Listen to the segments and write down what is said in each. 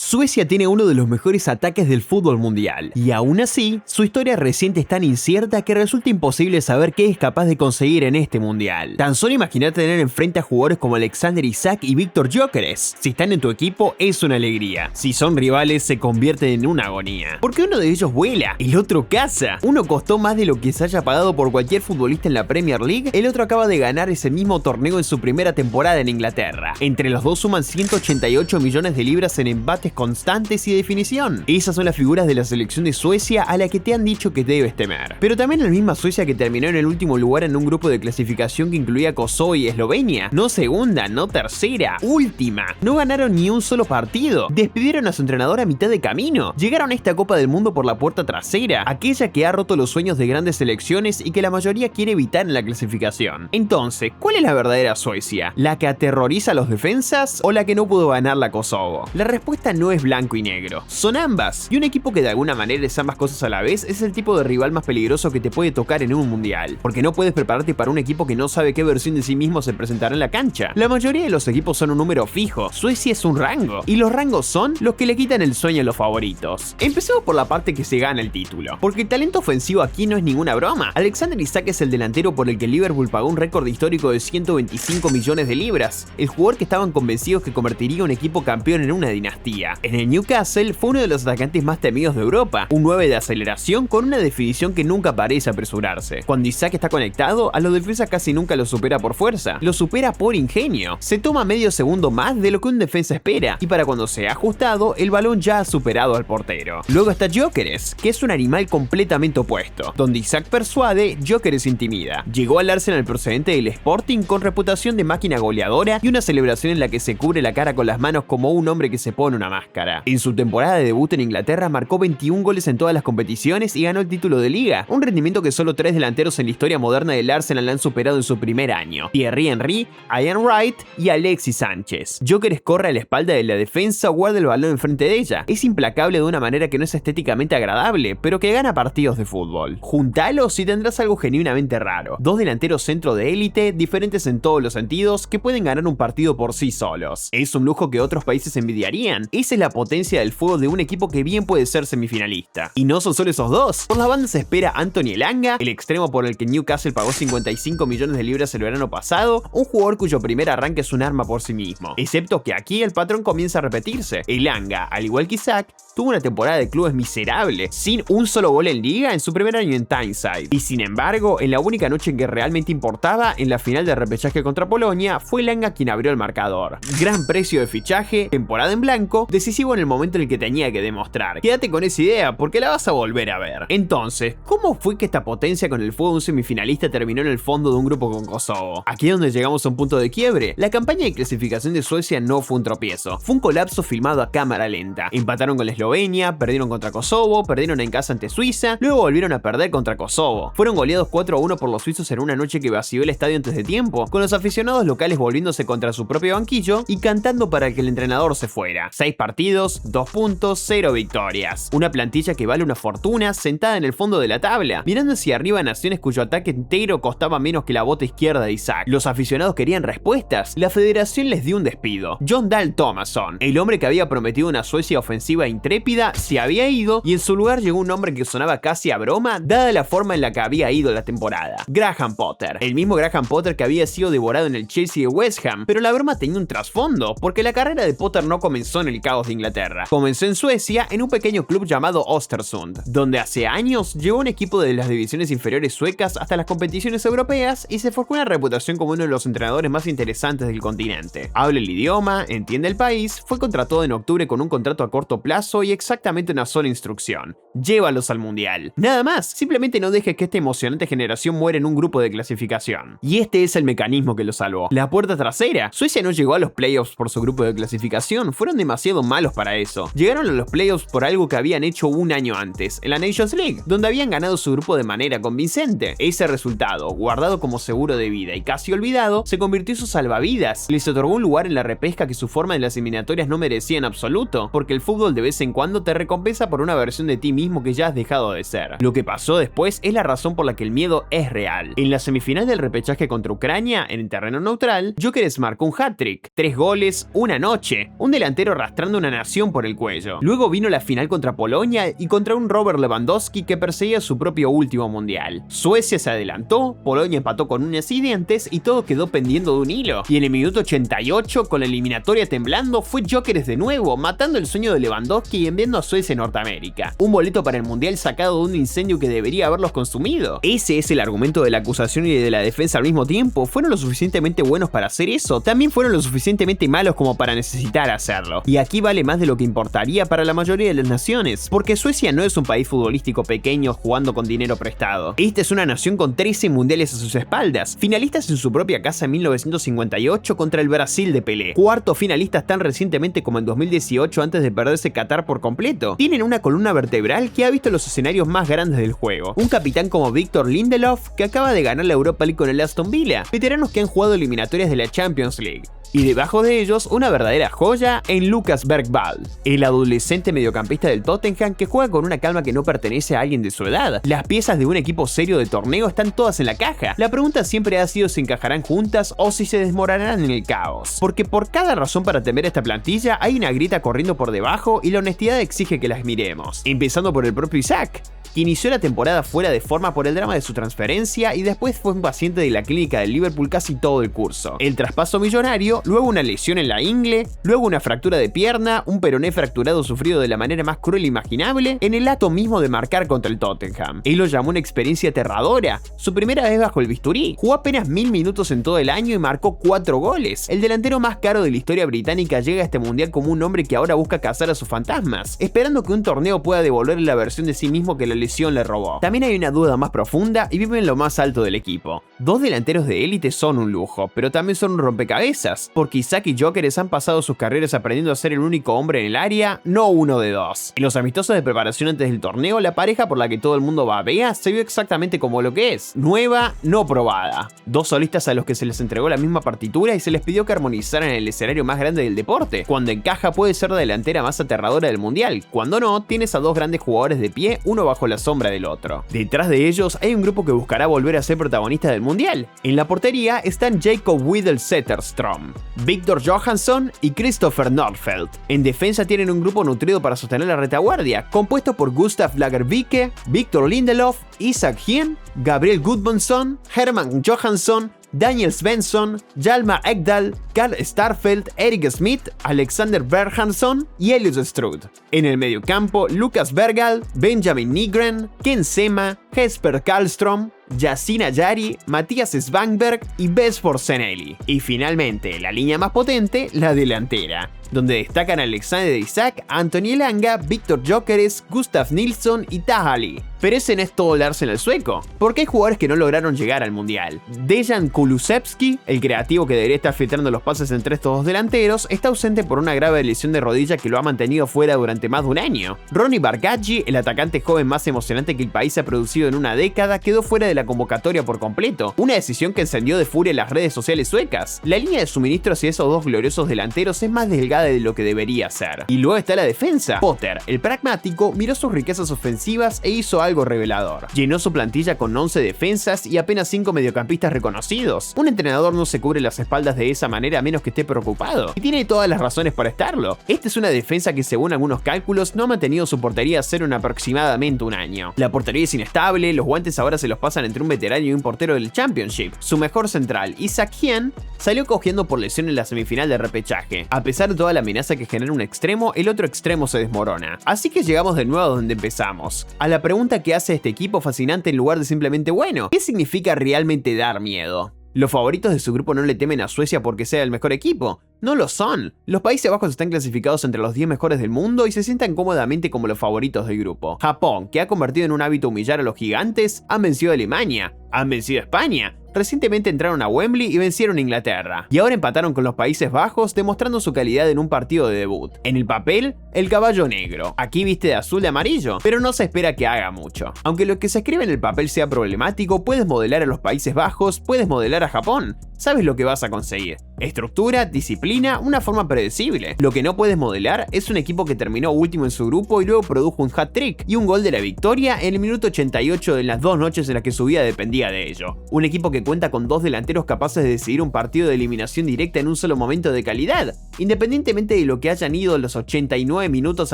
Suecia tiene uno de los mejores ataques del fútbol mundial, y aún así, su historia reciente es tan incierta que resulta imposible saber qué es capaz de conseguir en este mundial. Tan solo imagínate tener enfrente a jugadores como Alexander Isak y Viktor Gyökeres. Si están en tu equipo, es una alegría. Si son rivales, se convierten en una agonía. Porque uno de ellos vuela, el otro caza. Uno costó más de lo que se haya pagado por cualquier futbolista en la Premier League, el otro acaba de ganar ese mismo torneo en su primera temporada en Inglaterra. Entre los dos suman 188 millones de libras en embates constantes y definición. Esas son las figuras de la selección de Suecia a la que te han dicho que debes temer. Pero también la misma Suecia que terminó en el último lugar en un grupo de clasificación que incluía Kosovo y Eslovenia. No segunda, no tercera, última. No ganaron ni un solo partido. Despidieron a su entrenador a mitad de camino. Llegaron a esta Copa del Mundo por la puerta trasera, aquella que ha roto los sueños de grandes selecciones y que la mayoría quiere evitar en la clasificación. Entonces, ¿cuál es la verdadera Suecia? ¿La que aterroriza a los defensas o la que no pudo ganar la Kosovo? La respuesta no es blanco y negro, son ambas. Y un equipo que de alguna manera es ambas cosas a la vez es el tipo de rival más peligroso que te puede tocar en un mundial, porque no puedes prepararte para un equipo que no sabe qué versión de sí mismo se presentará en la cancha. La mayoría de los equipos son un número fijo, Suecia es un rango, y los rangos son los que le quitan el sueño a los favoritos. Empecemos por la parte que se gana el título, porque el talento ofensivo aquí no es ninguna broma. Alexander Isak es el delantero por el que Liverpool pagó un récord histórico de 125 millones de libras, el jugador que estaban convencidos que convertiría un equipo campeón en una dinastía. En el Newcastle fue uno de los atacantes más temidos de Europa, un 9 de aceleración con una definición que nunca parece apresurarse. Cuando Isak está conectado, a los defensas casi nunca lo supera por fuerza, lo supera por ingenio. Se toma medio segundo más de lo que un defensa espera, y para cuando se ha ajustado, el balón ya ha superado al portero. Luego está Gyökeres, que es un animal completamente opuesto. Donde Isak persuade, Gyökeres intimida. Llegó al Arsenal procedente del Sporting con reputación de máquina goleadora y una celebración en la que se cubre la cara con las manos como un hombre que se pone una máscara. En su temporada de debut en Inglaterra marcó 21 goles en todas las competiciones y ganó el título de liga, un rendimiento que solo 3 delanteros en la historia moderna del Arsenal han superado en su primer año: Thierry Henry, Ian Wright y Alexis Sánchez. Gyökeres corre a la espalda de la defensa o guarda el balón enfrente de ella. Es implacable de una manera que no es estéticamente agradable, pero que gana partidos de fútbol. Juntalos y tendrás algo genuinamente raro. Dos delanteros centro de élite, diferentes en todos los sentidos, que pueden ganar un partido por sí solos. Es un lujo que otros países envidiarían. Esa es la potencia del fuego de un equipo que bien puede ser semifinalista. Y no son solo esos dos. Por la banda se espera Anthony Elanga, el extremo por el que Newcastle pagó 55 millones de libras el verano pasado, un jugador cuyo primer arranque es un arma por sí mismo. Excepto que aquí el patrón comienza a repetirse. Elanga, al igual que Isak, tuvo una temporada de clubes miserable, sin un solo gol en liga en su primer año en Tyneside. Y sin embargo, en la única noche en que realmente importaba, en la final de repechaje contra Polonia, fue Elanga quien abrió el marcador. Gran precio de fichaje, temporada en blanco, decisivo en el momento en el que tenía que demostrar. Quédate con esa idea porque la vas a volver a ver. Entonces, ¿cómo fue que esta potencia con el fuego de un semifinalista terminó en el fondo de un grupo con Kosovo? Aquí es donde llegamos a un punto de quiebre. La campaña de clasificación de Suecia no fue un tropiezo, fue un colapso filmado a cámara lenta. Empataron con Eslovenia, perdieron contra Kosovo, perdieron en casa ante Suiza, luego volvieron a perder contra Kosovo. Fueron goleados 4-1 por los suizos en una noche que vació el estadio antes de tiempo, con los aficionados locales volviéndose contra su propio banquillo y cantando para que el entrenador se fuera. 6 partidos, 2 puntos, 0 victorias. Una plantilla que vale una fortuna sentada en el fondo de la tabla, mirando hacia arriba a naciones cuyo ataque entero costaba menos que la bota izquierda de Isak. Los aficionados querían respuestas, la federación les dio un despido. John Dahl Tomasson, el hombre que había prometido una Suecia ofensiva e intrépida, se había ido y en su lugar llegó un hombre que sonaba casi a broma dada la forma en la que había ido la temporada: Graham Potter. El mismo Graham Potter que había sido devorado en el Chelsea de West Ham, pero la broma tenía un trasfondo, porque la carrera de Potter no comenzó en el caos de Inglaterra. Comenzó en Suecia, en un pequeño club llamado Östersund, donde hace años llevó un equipo de las divisiones inferiores suecas hasta las competiciones europeas y se forjó una reputación como uno de los entrenadores más interesantes del continente. Habla el idioma, entiende el país, fue contratado en octubre con un contrato a corto plazo y exactamente una sola instrucción: llévalos al mundial. Nada más, simplemente no dejes que esta emocionante generación muera en un grupo de clasificación. Y este es el mecanismo que lo salvó: la puerta trasera. Suecia no llegó a los playoffs por su grupo de clasificación, fueron demasiado malos para eso. Llegaron a los playoffs por algo que habían hecho un año antes, en la Nations League, donde habían ganado su grupo de manera convincente. Ese resultado, guardado como seguro de vida y casi olvidado, se convirtió en su salvavidas. Les otorgó un lugar en la repesca que su forma en las eliminatorias no merecía en absoluto, porque el fútbol de vez en cuando te recompensa por una versión de ti mismo mismo que ya has dejado de ser. Lo que pasó después es la razón por la que el miedo es real. En la semifinal del repechaje contra Ucrania, en el terreno neutral, Gyökeres marcó un hat-trick, 3 goles, una noche, un delantero arrastrando una nación por el cuello. Luego vino la final contra Polonia y contra un Robert Lewandowski que perseguía su propio último mundial. Suecia se adelantó, Polonia empató con uñas y dientes y todo quedó pendiendo de un hilo. Y en el minuto 88, con la eliminatoria temblando, fue Gyökeres de nuevo, matando el sueño de Lewandowski y enviando a Suecia a Norteamérica. Un boleto para el mundial sacado de un incendio que debería haberlos consumido. Ese es el argumento de la acusación y de la defensa al mismo tiempo. ¿Fueron lo suficientemente buenos para hacer eso? También fueron lo suficientemente malos como para necesitar hacerlo. Y aquí vale más de lo que importaría para la mayoría de las naciones, porque Suecia no es un país futbolístico pequeño jugando con dinero prestado. Esta es una nación con 13 mundiales a sus espaldas, finalistas en su propia casa en 1958 contra el Brasil de Pelé, cuartos finalistas tan recientemente como en 2018 antes de perderse Qatar por completo. Tienen una columna vertebral que ha visto los escenarios más grandes del juego, un capitán como Victor Lindelof que acaba de ganar la Europa League con el Aston Villa, veteranos que han jugado eliminatorias de la Champions League. Y debajo de ellos, una verdadera joya en Lucas Bergvall, el adolescente mediocampista del Tottenham que juega con una calma que no pertenece a alguien de su edad. Las piezas de un equipo serio de torneo están todas en la caja. La pregunta siempre ha sido si encajarán juntas o si se desmoronarán en el caos. Porque por cada razón para temer esta plantilla hay una grieta corriendo por debajo y la honestidad exige que las miremos. Empezando por el propio Isak, que inició la temporada fuera de forma por el drama de su transferencia y después fue un paciente de la clínica del Liverpool casi todo el curso. El traspaso millonario, luego una lesión en la ingle, luego una fractura de pierna, un peroné fracturado sufrido de la manera más cruel imaginable en el acto mismo de marcar contra el Tottenham. Él lo llamó una experiencia aterradora, su primera vez bajo el bisturí. Jugó apenas 1000 minutos en todo el año y marcó 4 goles. El delantero más caro de la historia británica llega a este mundial como un hombre que ahora busca cazar a sus fantasmas, esperando que un torneo pueda devolverle la versión de sí mismo que la lesión le robó. También hay una duda más profunda y vive en lo más alto del equipo. Dos delanteros de élite son un lujo, pero también son un rompecabezas, porque Isak y Gyökeres han pasado sus carreras aprendiendo a ser el único hombre en el área, no uno de dos. En los amistosos de preparación antes del torneo, la pareja por la que todo el mundo babea se vio exactamente como lo que es, nueva, no probada. Dos solistas a los que se les entregó la misma partitura y se les pidió que armonizaran en el escenario más grande del deporte. Cuando encaja puede ser la delantera más aterradora del mundial, cuando no, tienes a dos grandes jugadores de pie, uno bajo la sombra del otro. Detrás de ellos hay un grupo que buscará volver a ser protagonista del mundial. En la portería están Jacob Widell-Zetterstrom, Viktor Johansson y Christopher Nordfeldt. En defensa tienen un grupo nutrido para sostener la retaguardia, compuesto por Gustav Lagerbielke, Victor Lindelof, Isak Hien, Gabriel Gudmundsson, Herman Johansson, Daniel Svensson, Hjalmar Ekdal, Carl Starfelt, Erik Smith, Alexander Berghansson y Elias Struth. En el mediocampo, Lucas Bergvall, Benjamin Nygren, Ken Sema, Jesper Karlström, Yasin Ayari, Matías Svanberg y Vesfor Seneli. Y finalmente, la línea más potente, la delantera, donde destacan Alexander Isak, Anthony Elanga, Viktor Gyökeres, Gustav Nilsson y Taha Ali. Pero ese no es todo el Arsenal sueco, porque hay jugadores que no lograron llegar al mundial. Dejan Kulusevski, el creativo que debería estar filtrando los pases entre estos dos delanteros, está ausente por una grave lesión de rodilla que lo ha mantenido fuera durante más de un año. Ronny Bargacci, el atacante joven más emocionante que el país ha producido en una década, quedó fuera de la convocatoria por completo, una decisión que encendió de furia las redes sociales suecas. La línea de suministro hacia esos dos gloriosos delanteros es más delgada de lo que debería ser. Y luego está la defensa. Potter, el pragmático, miró sus riquezas ofensivas e hizo algo revelador. Llenó su plantilla con 11 defensas y apenas 5 mediocampistas reconocidos. Un entrenador no se cubre las espaldas de esa manera a menos que esté preocupado, y tiene todas las razones para estarlo. Esta es una defensa que según algunos cálculos no ha mantenido su portería a cero en aproximadamente un año. La portería es inestable, los guantes ahora se los pasan entre un veterano y un portero del Championship. Su mejor central, Isak Hien, salió cogiendo por lesión en la semifinal de repechaje. A pesar de toda la amenaza que genera un extremo, el otro extremo se desmorona. Así que llegamos de nuevo a donde empezamos, a la pregunta que hace este equipo fascinante en lugar de simplemente bueno. ¿Qué significa realmente dar miedo? Los favoritos de su grupo no le temen a Suecia porque sea el mejor equipo. No lo son. Los Países Bajos están clasificados entre los 10 mejores del mundo y se sientan cómodamente como los favoritos del grupo. Japón, que ha convertido en un hábito humillar a los gigantes, han vencido a Alemania, han vencido a España. Recientemente entraron a Wembley y vencieron a Inglaterra. Y ahora empataron con los Países Bajos, demostrando su calidad en un partido de debut. En el papel, el caballo negro. Aquí viste de azul y amarillo, pero no se espera que haga mucho. Aunque lo que se escribe en el papel sea problemático, puedes modelar a los Países Bajos, puedes modelar a Japón. sabes lo que vas a conseguir. Estructura, disciplina, una forma predecible. Lo que no puedes modelar es un equipo que terminó último en su grupo y luego produjo un hat-trick y un gol de la victoria en el minuto 88 en las 2 noches en las que su vida dependía de ello. Un equipo que cuenta con 2 delanteros capaces de decidir un partido de eliminación directa en un solo momento de calidad, independientemente de lo que hayan ido los 89 minutos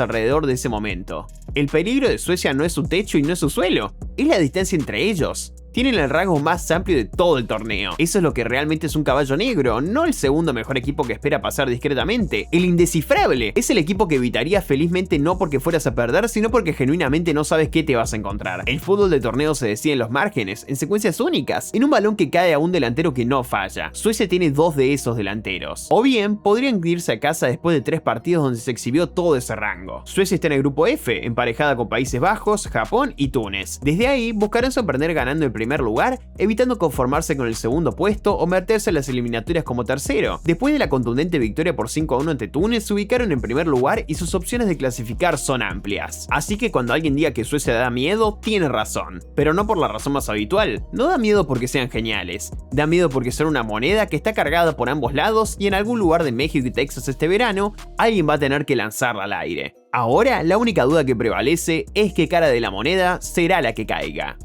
alrededor de ese momento. El peligro de Suecia no es su techo y no es su suelo, es la distancia entre ellos. Tienen el rasgo más amplio de todo el torneo. Eso es lo que realmente es un caballo negro, no el segundo mejor equipo que espera pasar discretamente. El indescifrable es el equipo que evitarías felizmente no porque fueras a perder, sino porque genuinamente no sabes qué te vas a encontrar. El fútbol de torneo se decide en los márgenes, en secuencias únicas, en un balón que cae a un delantero que no falla. Suecia tiene 2 de esos delanteros. O bien, podrían irse a casa después de 3 partidos donde se exhibió todo ese rango. Suecia está en el grupo F, emparejada con Países Bajos, Japón y Túnez. Desde ahí, buscarán sorprender ganando el primer lugar, evitando conformarse con el segundo puesto o meterse en las eliminatorias como tercero. Después de la contundente victoria por 5-1 ante Túnez, se ubicaron en primer lugar y sus opciones de clasificar son amplias. Así que cuando alguien diga que Suecia da miedo, tiene razón. Pero no por la razón más habitual. No da miedo porque sean geniales. Da miedo porque son una moneda que está cargada por ambos lados y en algún lugar de México y Texas este verano, alguien va a tener que lanzarla al aire. Ahora, la única duda que prevalece es qué cara de la moneda será la que caiga.